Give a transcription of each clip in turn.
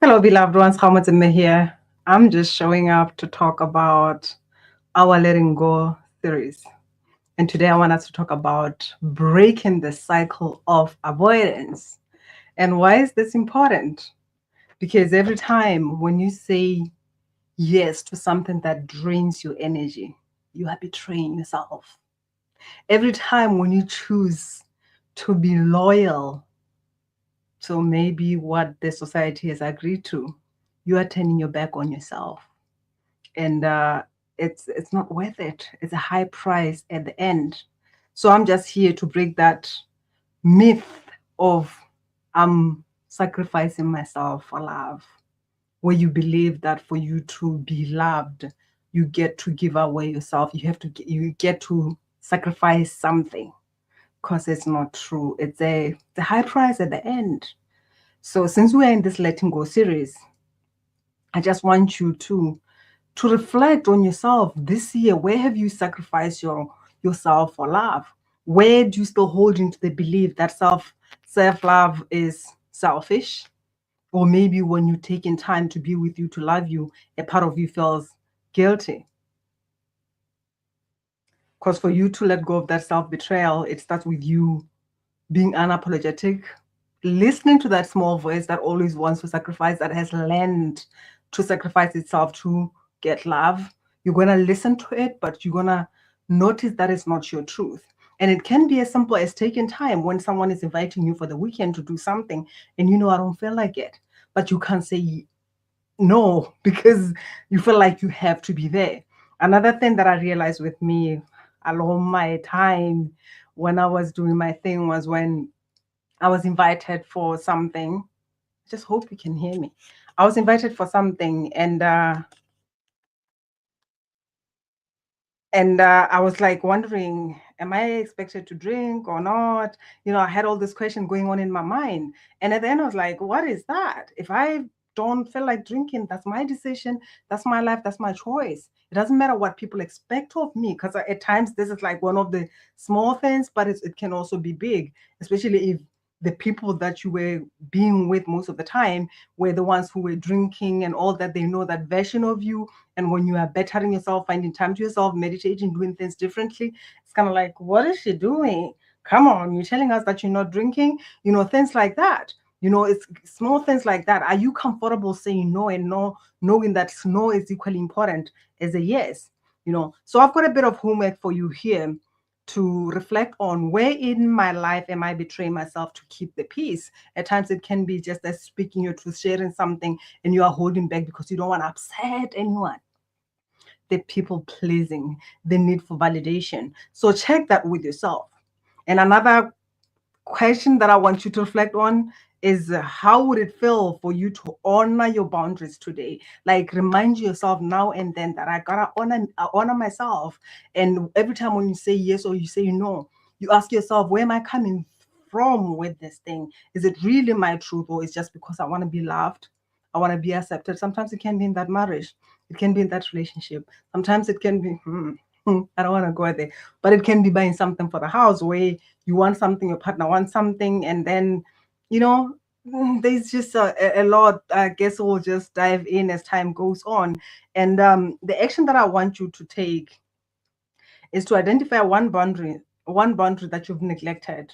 Hello, beloved ones. Hamatime here. I'm just showing up to talk about our letting go series. And today I want us to talk about breaking the cycle of avoidance. And why is this important? Because every time when you say yes to something that drains your energy, you are betraying yourself. Every time when you choose to be loyal to maybe what the society has agreed to, you are turning your back on yourself. And it's not worth it. It's a high price at the end. So I'm just here to break that myth of I'm sacrificing myself for love, where you believe that for you to be loved, you get to give away yourself. You get to sacrifice something, because it's not true. It's a high price at the end. So since we're in this letting go series, I just want you to reflect on yourself this year. Where have you sacrificed yourself for love? Where do you still hold into the belief that self-love is selfish? Or maybe when you take in time to be with you, to love you, a part of you feels guilty. Because for you to let go of that self-betrayal, it starts with you being unapologetic, listening to that small voice that always wants to sacrifice, that has learned to sacrifice itself to get love. You're going to listen to it, but you're going to notice that it's not your truth. And it can be as simple as taking time when someone is inviting you for the weekend to do something and you know, I don't feel like it, but you can't say no because you feel like you have to be there. Another thing that I realized with me along my time when I was doing my thing was when I was invited for something. I just hope you can hear me. I was invited for something, and I was like wondering, am I expected to drink or not? You know, I had all this question going on in my mind, and at the end, I was like, what is that? If I don't feel like drinking, that's my decision. That's my life. That's my choice. It doesn't matter what people expect of me, because at times this is like one of the small things, but it can also be big, especially if the people that you were being with most of the time were the ones who were drinking and all that. They know that version of you, and when you are bettering yourself, finding time to yourself, meditating, doing things differently, it's kind of like, what is she doing? Come on, you're telling us that you're not drinking, you know, things like that. You know, it's small things like that. Are you comfortable saying no, and no, knowing that no is equally important as a yes? You know, so I've got a bit of homework for you here to reflect on, where in my life am I betraying myself to keep the peace? At times it can be just as speaking your truth, sharing something, and you are holding back because you don't want to upset anyone. The people pleasing, the need for validation. So check that with yourself. And another question that I want you to reflect on is, how would it feel for you to honor your boundaries today? Like, remind yourself now and then that I gotta honor myself. And every time when you say yes or you say no, you ask yourself, where am I coming from with this thing? Is it really my truth, or is just because I want to be loved? I want to be accepted. Sometimes it can be in that marriage. It can be in that relationship. Sometimes it can be, I don't want to go there, but it can be buying something for the house, where you want something, your partner wants something, and then, you know, there's just a lot. I guess we'll just dive in as time goes on. And the action that I want you to take is to identify one boundary that you've neglected,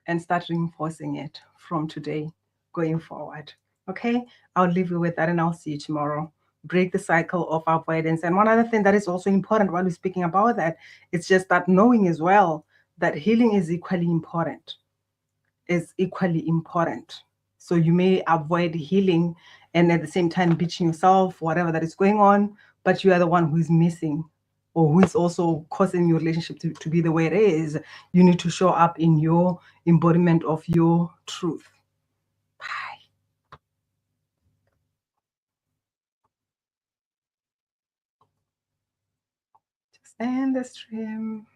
and start reinforcing it from today going forward. Okay, I'll leave you with that, and I'll see you tomorrow. Break the cycle of avoidance. And one other thing that is also important while we're speaking about that, it's just that knowing as well that healing is equally important. Is equally important. So you may avoid healing and at the same time bitching yourself, whatever that is going on, but you are the one who is missing, or who is also causing your relationship to be the way it is. You need to show up in your embodiment of your truth. Bye. Just end the stream.